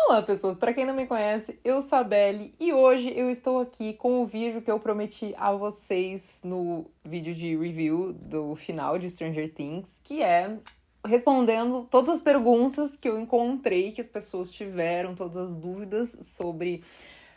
Olá, pessoas! Pra quem não me conhece, eu sou a Belle e hoje eu estou aqui com o vídeo que eu prometi a vocês no vídeo de review do final de Stranger Things, que é respondendo todas as perguntas que eu encontrei, que as pessoas tiveram, todas as dúvidas sobre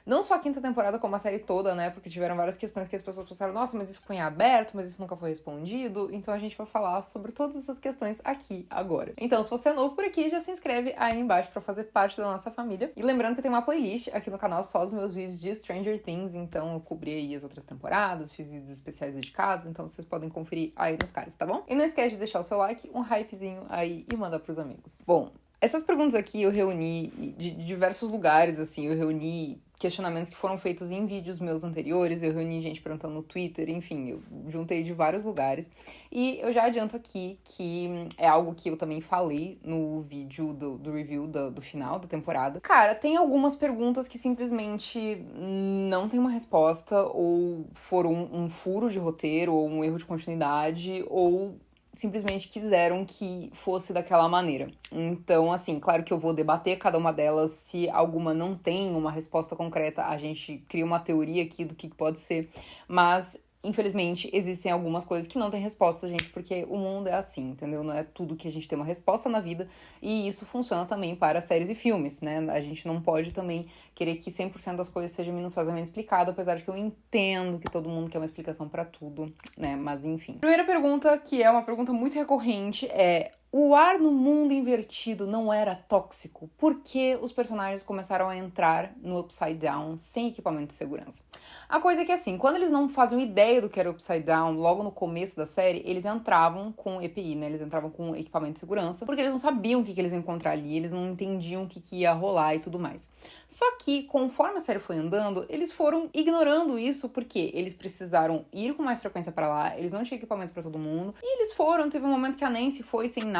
não só a quinta temporada, como a série toda, né? Porque tiveram várias questões que as pessoas pensaram, nossa, mas isso ficou em aberto, mas isso nunca foi respondido. Então a gente vai falar sobre todas essas questões aqui, agora. Então, se você é novo por aqui, já se inscreve aí embaixo pra fazer parte da nossa família. E lembrando que tem uma playlist aqui no canal só dos meus vídeos de Stranger Things, então eu cobri aí as outras temporadas, fiz vídeos especiais dedicados, então vocês podem conferir aí nos cards, tá bom? E não esquece de deixar o seu like, um hypezinho aí e mandar pros amigos. Bom, essas perguntas aqui eu reuni de diversos lugares, assim, eu reuni questionamentos que foram feitos em vídeos meus anteriores, eu reuni gente perguntando no Twitter, enfim, eu juntei de vários lugares. E eu já adianto aqui que é algo que eu também falei no vídeo do review do final da temporada. Cara, tem algumas perguntas que simplesmente não tem uma resposta, ou foram um furo de roteiro, ou um erro de continuidade, ou simplesmente quiseram que fosse daquela maneira. Então, assim, claro que eu vou debater cada uma delas. Se alguma não tem uma resposta concreta, a gente cria uma teoria aqui do que pode ser. Mas, infelizmente, existem algumas coisas que não tem resposta, gente, porque o mundo é assim, entendeu? Não é tudo que a gente tem uma resposta na vida, e isso funciona também para séries e filmes, né? A gente não pode também querer que 100% das coisas seja minuciosamente explicado, apesar de que eu entendo que todo mundo quer uma explicação para tudo, né? Mas enfim. Primeira pergunta, que é uma pergunta muito recorrente, é: o ar no mundo invertido não era tóxico? Por que os personagens começaram a entrar no Upside Down sem equipamento de segurança? A coisa é que, assim, quando eles não faziam ideia do que era o Upside Down, logo no começo da série, eles entravam com EPI, né? Eles entravam com equipamento de segurança, porque eles não sabiam o que eles iam encontrar ali, eles não entendiam o que ia rolar e tudo mais. Só que, conforme a série foi andando, eles foram ignorando isso, porque eles precisaram ir com mais frequência pra lá, eles não tinham equipamento pra todo mundo, e eles foram, teve um momento que a Nancy foi sem nada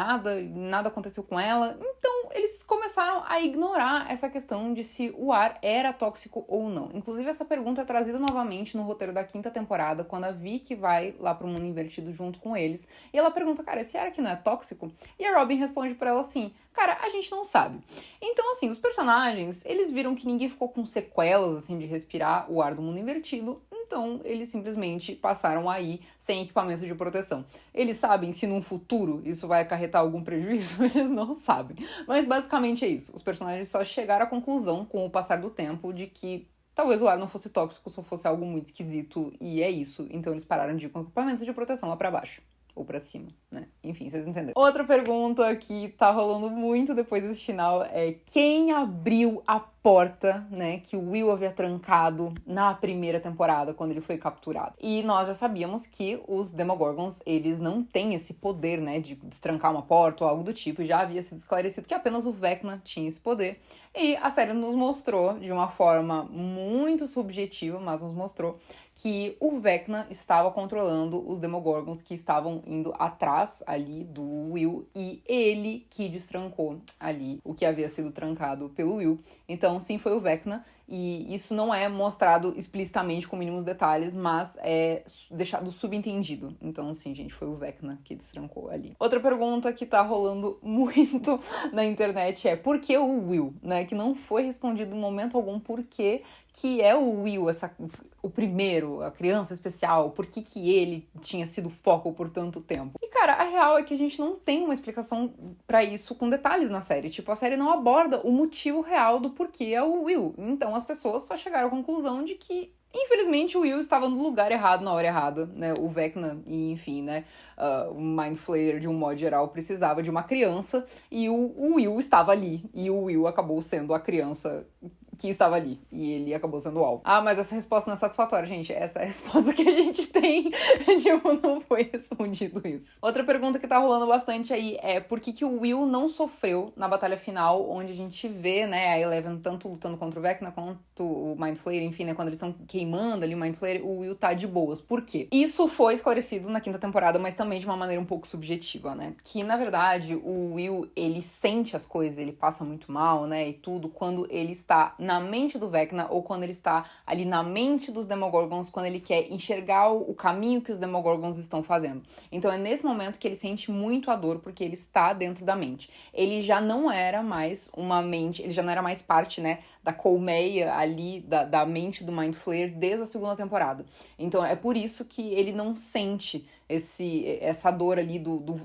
aconteceu com ela, então eles começaram a ignorar essa questão de se o ar era tóxico ou não. Inclusive, essa pergunta é trazida novamente no roteiro da quinta temporada, quando a Vicky vai lá pro mundo invertido junto com eles, e ela pergunta, cara, esse ar aqui não é tóxico? E a Robin responde pra ela assim, cara, a gente não sabe. Então, assim, os personagens, eles viram que ninguém ficou com sequelas, assim, de respirar o ar do mundo invertido, então eles simplesmente passaram aí sem equipamento de proteção. Eles sabem se num futuro isso vai acarretar algum prejuízo? Eles não sabem. Mas basicamente é isso. Os personagens só chegaram à conclusão, com o passar do tempo, de que talvez o ar não fosse tóxico, só fosse algo muito esquisito, e é isso. Então eles pararam de ir com equipamento de proteção lá pra baixo. Ou pra cima, né? Enfim, vocês entenderam. Outra pergunta que tá rolando muito depois desse final é: quem abriu a porta, né, que o Will havia trancado na primeira temporada, quando ele foi capturado? E nós já sabíamos que os Demogorgons, eles não têm esse poder, né, de destrancar uma porta ou algo do tipo, e já havia sido esclarecido que apenas o Vecna tinha esse poder. E a série nos mostrou, de uma forma muito subjetiva, mas nos mostrou que o Vecna estava controlando os Demogorgons que estavam indo atrás ali do Will, e ele que destrancou ali o que havia sido trancado pelo Will. Então, sim, foi o Vecna, e isso não é mostrado explicitamente com mínimos detalhes, mas é deixado subentendido. Então, sim, gente, foi o Vecna que destrancou ali. Outra pergunta que tá rolando muito na internet é: por que o Will, né? Que não foi respondido em momento algum por que é o Will, o primeiro, a criança especial, por que ele tinha sido foco por tanto tempo. E, cara, a real é que a gente não tem uma explicação pra isso com detalhes na série. Tipo, a série não aborda o motivo real do porquê é o Will. Então as pessoas só chegaram à conclusão de que, infelizmente, o Will estava no lugar errado na hora errada, né? O Vecna e, enfim, né? O Mind Flayer, de um modo geral, precisava de uma criança, e o Will estava ali. E o Will acabou sendo a criança que estava ali, e ele acabou sendo o alvo. Ah, mas essa resposta não é satisfatória, gente. Essa é a resposta que a gente tem. Tipo, não foi respondido isso. Outra pergunta que tá rolando bastante aí é: por que o Will não sofreu na batalha final, onde a gente vê, né, a Eleven tanto lutando contra o Vecna quanto o Mind Flayer, enfim, né, quando eles estão queimando ali o Mind Flayer, o Will tá de boas. Por quê? Isso foi esclarecido na quinta temporada, mas também de uma maneira um pouco subjetiva, né? Que, na verdade, o Will, ele sente as coisas, ele passa muito mal, né, e tudo, quando ele está na mente do Vecna ou quando ele está ali na mente dos Demogorgons, quando ele quer enxergar o caminho que os Demogorgons estão fazendo. Então é nesse momento que ele sente muito a dor, porque ele está dentro da mente. Ele já não era mais uma mente, ele já não era mais parte, né, da colmeia ali, da mente do Mind Flayer desde a segunda temporada. Então é por isso que ele não sente essa dor ali do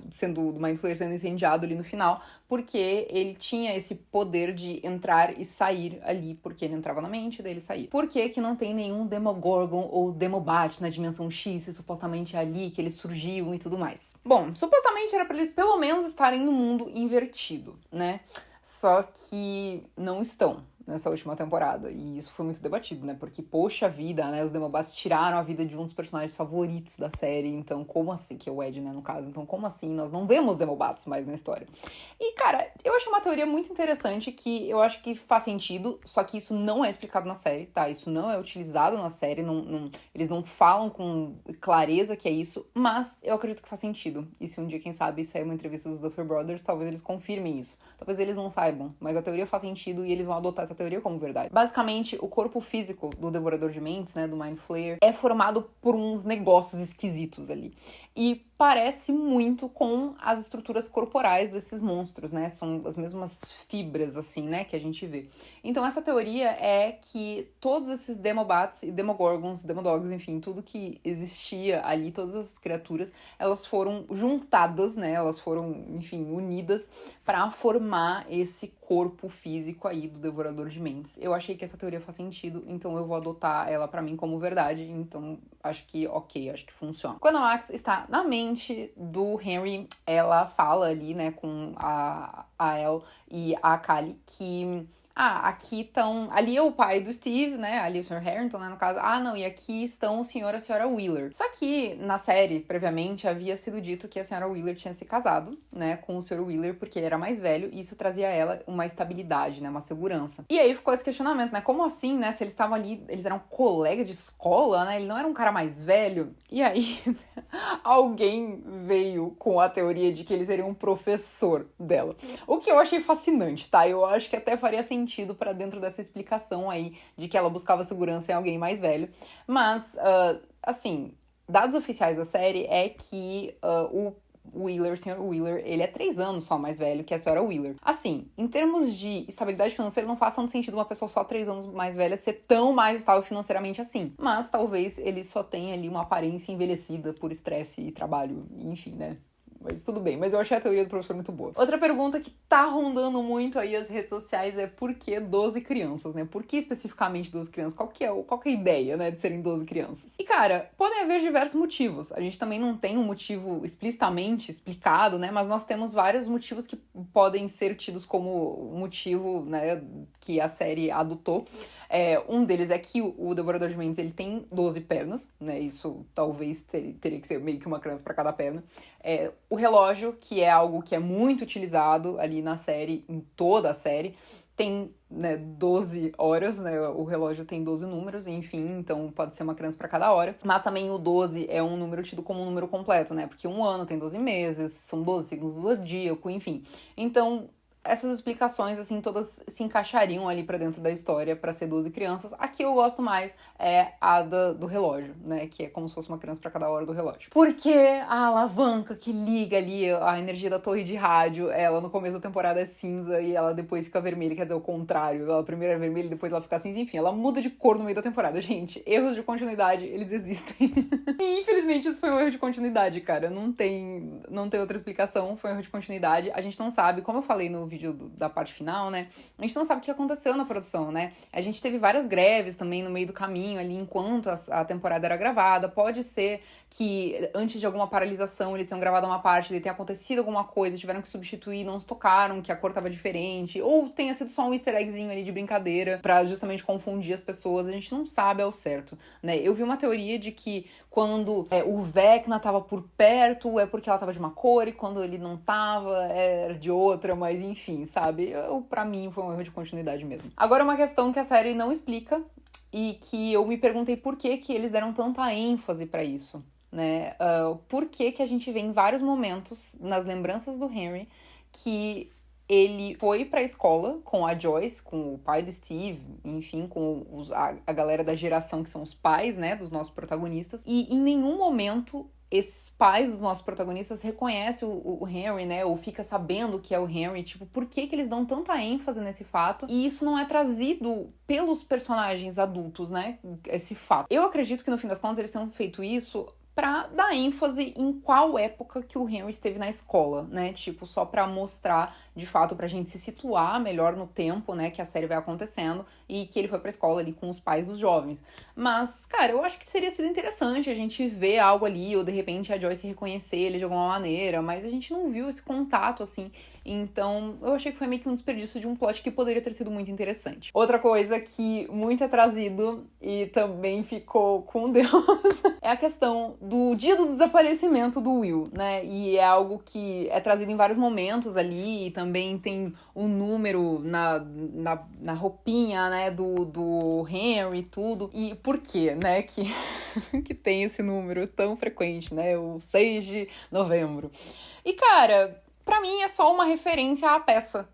Mind Flayer sendo incendiado ali no final, porque ele tinha esse poder de entrar e sair ali, porque ele entrava na mente, daí ele saía. Por que não tem nenhum Demogorgon ou Demobat na dimensão X, se supostamente é ali que eles surgiam e tudo mais? Bom, supostamente era pra eles pelo menos estarem no mundo invertido, né? Só que não estão nessa última temporada, e isso foi muito debatido, né, porque, poxa vida, né, os Demobats tiraram a vida de um dos personagens favoritos da série, então como assim, que é o Ed, né, no caso, então como assim, nós não vemos Demobats mais na história? E, cara, eu achei uma teoria muito interessante que eu acho que faz sentido, só que isso não é explicado na série, tá, isso não é utilizado na série, eles não falam com clareza que é isso, mas eu acredito que faz sentido, e se um dia, quem sabe, sair uma entrevista dos Duffer Brothers, talvez eles confirmem isso, talvez eles não saibam, mas a teoria faz sentido e eles vão adotar essa teoria como verdade. Basicamente, o corpo físico do Devorador de Mentes, né, do Mind Flayer, é formado por uns negócios esquisitos ali. E parece muito com as estruturas corporais desses monstros, né? São as mesmas fibras, assim, né, que a gente vê. Então, essa teoria é que todos esses Demobats e Demogorgons, Demodogs, enfim, tudo que existia ali, todas as criaturas, elas foram juntadas, né? Elas foram, enfim, unidas para formar esse corpo físico aí do Devorador de Mentes. Eu achei que essa teoria faz sentido, então eu vou adotar ela pra mim como verdade, então acho que ok, acho que funciona. Quando a Max está na mente do Henry, ela fala ali, né, com a Elle e a Kali que aqui estão... Ali é o pai do Steve, né? Ali é o Sr. Harrington, né? No caso. Não, e aqui estão o senhor e a senhora Wheeler. Só que, na série, previamente, havia sido dito que a senhora Wheeler tinha se casado, né? Com o Sr. Wheeler, porque ele era mais velho. E isso trazia a ela uma estabilidade, né? Uma segurança. E aí ficou esse questionamento, né? Como assim, né? Se eles estavam ali... Eles eram colega de escola, né? Ele não era um cara mais velho. E aí... alguém veio com a teoria de que ele seria um professor dela. O que eu achei fascinante, tá? Eu acho que até faria sentido pra dentro dessa explicação aí de que ela buscava segurança em alguém mais velho. Mas, assim, dados oficiais da série é que o Sr. Wheeler, ele é 3 anos só mais velho que a senhora Wheeler. Assim, em termos de estabilidade financeira, não faz tanto sentido uma pessoa só 3 anos mais velha ser tão mais estável financeiramente assim. Mas talvez ele só tenha ali uma aparência envelhecida por estresse e trabalho, enfim, né? Mas tudo bem, mas eu achei a teoria do professor muito boa. Outra pergunta que tá rondando muito aí as redes sociais é por que 12 crianças, né? Por que especificamente 12 crianças? Qual que é a ideia, né, de serem 12 crianças? E, cara, podem haver diversos motivos. A gente também não tem um motivo explicitamente explicado, né? Mas nós temos vários motivos que podem ser tidos como motivo, né, que a série adotou. Um deles é que o Devorador de Mentes, ele tem 12 pernas, né? Isso talvez teria que ser meio que uma criança para cada perna. O relógio, que é algo que é muito utilizado ali na série, em toda a série, tem, né, 12 horas, né? O relógio tem 12 números, enfim, então pode ser uma criança para cada hora. Mas também o 12 é um número tido como um número completo, né? Porque um ano tem 12 meses, são 12 signos do zodíaco, enfim. Então, essas explicações, assim, todas se encaixariam ali pra dentro da história pra ser 12 crianças. A que eu gosto mais é a do relógio, né? Que é como se fosse uma criança pra cada hora do relógio. Porque a alavanca que liga ali a energia da torre de rádio, ela no começo da temporada é cinza e ela depois fica vermelha, quer dizer, o contrário. Ela primeiro é vermelha e depois ela fica cinza. Enfim, ela muda de cor no meio da temporada. Gente, erros de continuidade, eles existem. E infelizmente isso foi um erro de continuidade, cara. Não tem outra explicação, foi um erro de continuidade. A gente não sabe, como eu falei no vídeo da parte final, né? A gente não sabe o que aconteceu na produção, né? A gente teve várias greves também no meio do caminho ali, enquanto a temporada era gravada. Pode ser que antes de alguma paralisação eles tenham gravado uma parte, e tenha acontecido alguma coisa, tiveram que substituir, não se tocaram, que a cor tava diferente, ou tenha sido só um easter eggzinho ali de brincadeira pra justamente confundir as pessoas. A gente não sabe ao certo, né? Eu vi uma teoria de que quando o Vecna tava por perto, é porque ela tava de uma cor, e quando ele não tava, era de outra, mas enfim, sabe? Pra mim foi um erro de continuidade mesmo. Agora, uma questão que a série não explica, e que eu me perguntei por que eles deram tanta ênfase pra isso, né? Por que a gente vê em vários momentos, nas lembranças do Henry, que ele foi pra escola com a Joyce, com o pai do Steve, enfim, com a galera da geração que são os pais, né, dos nossos protagonistas. E em nenhum momento esses pais dos nossos protagonistas reconhecem o Henry, né, ou fica sabendo que é o Henry, tipo, por que que eles dão tanta ênfase nesse fato? E isso não é trazido pelos personagens adultos, né, esse fato. Eu acredito que no fim das contas eles tenham feito isso pra dar ênfase em qual época que o Henry esteve na escola, né? Tipo, só pra mostrar, de fato, pra gente se situar melhor no tempo, né, que a série vai acontecendo e que ele foi pra escola ali com os pais dos jovens. Mas, cara, eu acho que teria sido interessante a gente ver algo ali, ou de repente a Joyce reconhecer ele de alguma maneira, mas a gente não viu esse contato, assim. Então, eu achei que foi meio que um desperdício de um plot que poderia ter sido muito interessante. Outra coisa que muito é trazido e também ficou com Deus é a questão do dia do desaparecimento do Will, né? E é algo que é trazido em vários momentos ali, e também tem um número na roupinha, né, do Henry e tudo. E por quê, né, que tem esse número tão frequente, né? O 6 de novembro. E, cara, pra mim é só uma referência à peça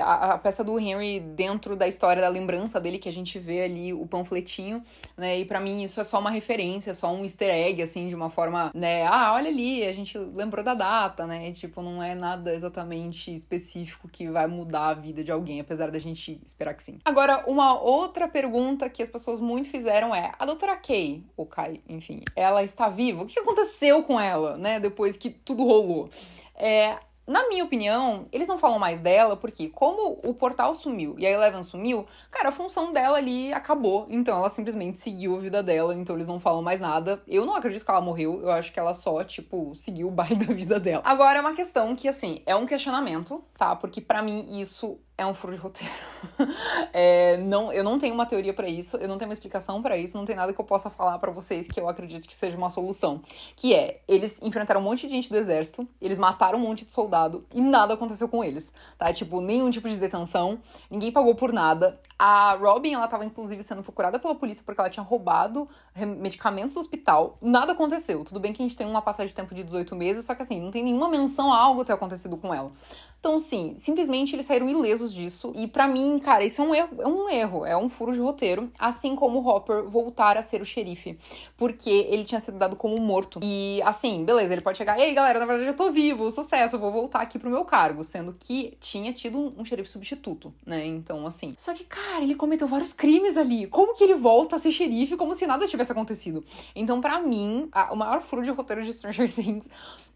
a peça do Henry dentro da história da lembrança dele, que a gente vê ali o panfletinho, né, e pra mim isso é só uma referência, só um easter egg, assim, de uma forma, né, olha ali, a gente lembrou da data, né, e, tipo, não é nada exatamente específico que vai mudar a vida de alguém, apesar da gente esperar que sim. Agora, uma outra pergunta que as pessoas muito fizeram é, a doutora Kay, ou Kai, enfim, ela está viva? O que aconteceu com ela, né, depois que tudo rolou? Na minha opinião, eles não falam mais dela, porque como o portal sumiu e a Eleven sumiu, cara, a função dela ali acabou. Então ela simplesmente seguiu a vida dela, então eles não falam mais nada. Eu não acredito que ela morreu, eu acho que ela só, tipo, seguiu o baile da vida dela. Agora é uma questão que, assim, é um questionamento, tá? Porque pra mim isso é um furo de roteiro. Eu não tenho uma teoria pra isso, eu não tenho uma explicação pra isso, não tem nada que eu possa falar pra vocês que eu acredito que seja uma solução. Que é, eles enfrentaram um monte de gente do exército, eles mataram um monte de soldado e nada aconteceu com eles, tá? Tipo, nenhum tipo de detenção, ninguém pagou por nada. A Robin, ela tava inclusive sendo procurada pela polícia porque ela tinha roubado medicamentos do hospital. Nada aconteceu. Tudo bem que a gente tem uma passagem de tempo de 18 meses, só que assim, não tem nenhuma menção a algo ter acontecido com ela. Então, sim, simplesmente eles saíram ilesos disso. E pra mim, cara, isso é um furo de roteiro. Assim como o Hopper voltar a ser o xerife. Porque ele tinha sido dado como morto. E, assim, beleza, ele pode chegar, ei, galera, na verdade eu tô vivo, sucesso, eu vou voltar aqui pro meu cargo. Sendo que tinha tido um xerife substituto, né? Então, assim. Só que, cara, ele cometeu vários crimes ali. Como que ele volta a ser xerife como se nada tivesse acontecido? Então, pra mim, o maior furo de roteiro de Stranger Things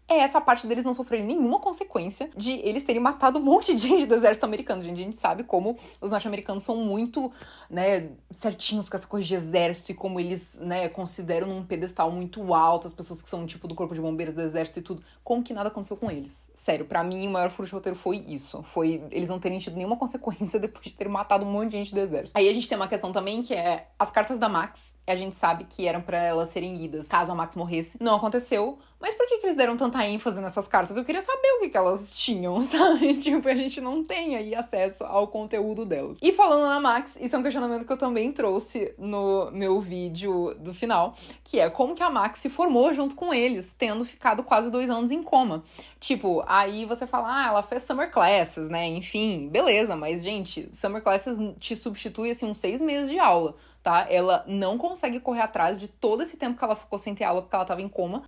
é essa parte deles não sofrerem nenhuma consequência de eles terem matado um monte de gente do exército americano. Gente, a gente sabe como os norte-americanos são muito, né, certinhos com essa coisa de exército e como eles, né, consideram num pedestal muito alto as pessoas que são, tipo, do corpo de bombeiros do exército e tudo. Como que nada aconteceu com eles? Sério, pra mim, o maior furo de roteiro foi isso. Foi eles não terem tido nenhuma consequência depois de terem matado um monte de gente do exército. Aí a gente tem uma questão também que é as cartas da Max. A gente sabe que eram pra elas serem lidas caso a Max morresse. Não aconteceu. Mas por que eles deram tanta ênfase nessas cartas? Eu queria saber o que elas tinham, sabe? Tipo, a gente não tem aí acesso ao conteúdo delas. E falando na Max, isso é um questionamento que eu também trouxe no meu vídeo do final, que é como que a Max se formou junto com eles, tendo ficado quase 2 anos em coma. Tipo, aí você fala, ela fez Summer Classes, né? Enfim, beleza, mas, gente, Summer Classes te substitui, assim, uns 6 meses de aula. Tá? Ela não consegue correr atrás de todo esse tempo que ela ficou sem ter aula porque ela tava em coma,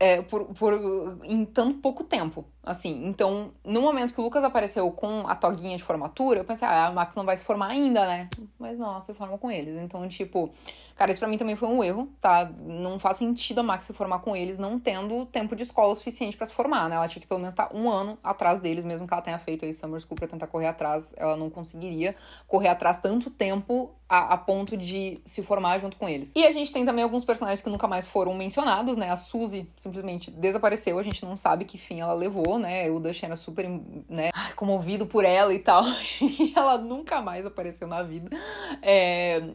em tão pouco tempo, assim. Então, no momento que o Lucas apareceu com a toguinha de formatura, eu pensei, a Max não vai se formar ainda, né? Mas não, ela se forma com eles. Então, tipo, cara, isso pra mim também foi um erro, tá? Não faz sentido a Max se formar com eles não tendo tempo de escola suficiente pra se formar, né? Ela tinha que pelo menos estar 1 ano atrás deles, mesmo que ela tenha feito aí Summer School pra tentar correr atrás, ela não conseguiria correr atrás tanto tempo a ponto de se formar junto com eles. E a gente tem também alguns personagens que nunca mais foram mencionados, né? A Suzy simplesmente desapareceu, a gente não sabe que fim ela levou, né? O Dustin era super, né, comovido por ela e tal, e ela nunca mais apareceu na vida.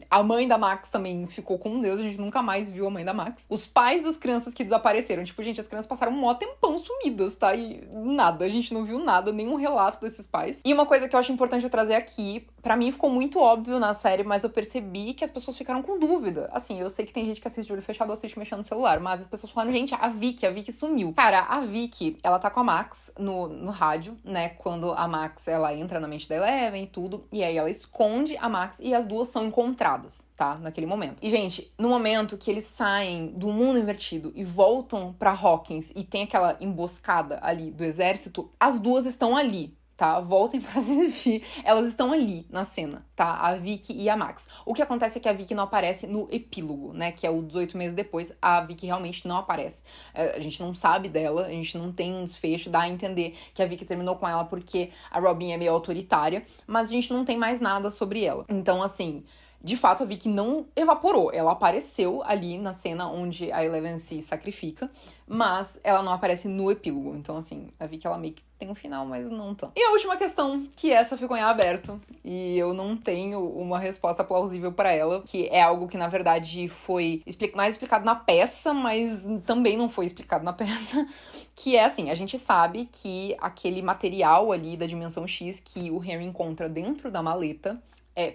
A mãe da Max também ficou com Deus, a gente nunca mais viu a mãe da Max. Os pais das crianças que desapareceram, tipo, gente, as crianças passaram um mó tempão sumidas, tá? E nada, a gente não viu nada, nenhum relato desses pais. E uma coisa que eu acho importante eu trazer aqui, Pra mim ficou muito óbvio na série, mas eu percebi que as pessoas ficaram com dúvida. Assim, eu sei que tem gente que assiste de olho fechado ou assiste mexendo no celular, mas as pessoas falaram, gente, a Vicky sumiu. Cara, a Vicky, ela tá com a Max no rádio, né? Quando a Max, ela entra na mente da Eleven e tudo, e aí ela esconde a Max e as duas são encontradas, tá? Naquele momento. E, gente, no momento que eles saem do mundo invertido e voltam pra Hawkins e tem aquela emboscada ali do exército, as duas estão ali. Tá? Voltem pra assistir. Elas estão ali na cena, tá? A Vicky e a Max. O que acontece é que a Vicky não aparece no epílogo, né? Que é o 18 meses depois. A Vicky realmente não aparece. A gente não sabe dela, a gente não tem um desfecho. Dá a entender que a Vicky terminou com ela porque a Robin é meio autoritária. Mas a gente não tem mais nada sobre ela. Então, assim... De fato, a Vicky não evaporou. Ela apareceu ali na cena onde a Eleven se sacrifica, mas ela não aparece no epílogo. Então, assim, a Vicky, ela meio que tem um final, mas não tanto. E a última questão, que essa ficou em aberto, e eu não tenho uma resposta plausível pra ela, que é algo que, na verdade, foi mais explicado na peça, mas também não foi explicado na peça, que é assim, a gente sabe que aquele material ali da Dimensão X que o Henry encontra dentro da maleta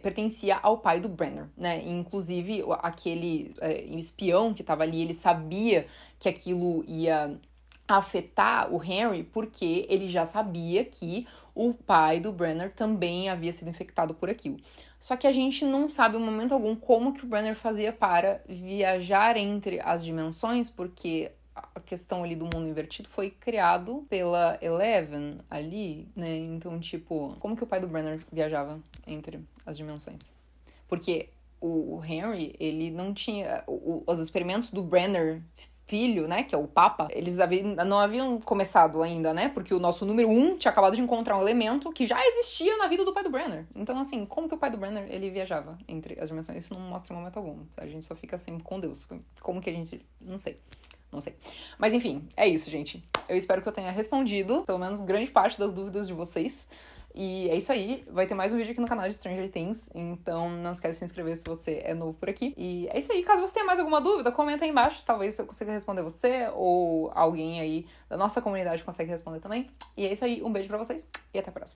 pertencia ao pai do Brenner, né? Inclusive, aquele espião que tava ali, ele sabia que aquilo ia afetar o Henry porque ele já sabia que o pai do Brenner também havia sido infectado por aquilo. Só que a gente não sabe em momento algum como que o Brenner fazia para viajar entre as dimensões, porque a questão ali do mundo invertido foi criado pela Eleven ali, né? Então, tipo, como que o pai do Brenner viajava entre as dimensões? Porque o Henry, ele não tinha... os experimentos do Brenner filho, né, que é o Papa, eles não haviam começado ainda, né? Porque o nosso número 1 tinha acabado de encontrar um elemento que já existia na vida do pai do Brenner. Então, assim, como que o pai do Brenner, ele viajava entre as dimensões? Isso não mostra em momento algum. A gente só fica assim, com Deus. Como que a gente... Não sei. Mas enfim, é isso, gente. Eu espero que eu tenha respondido, pelo menos, grande parte das dúvidas de vocês. E é isso aí. Vai ter mais um vídeo aqui no canal de Stranger Things. Então não esquece de se inscrever se você é novo por aqui. E é isso aí. Caso você tenha mais alguma dúvida, comenta aí embaixo. Talvez eu consiga responder você ou alguém aí da nossa comunidade consegue responder também. E é isso aí. Um beijo pra vocês e até a próxima.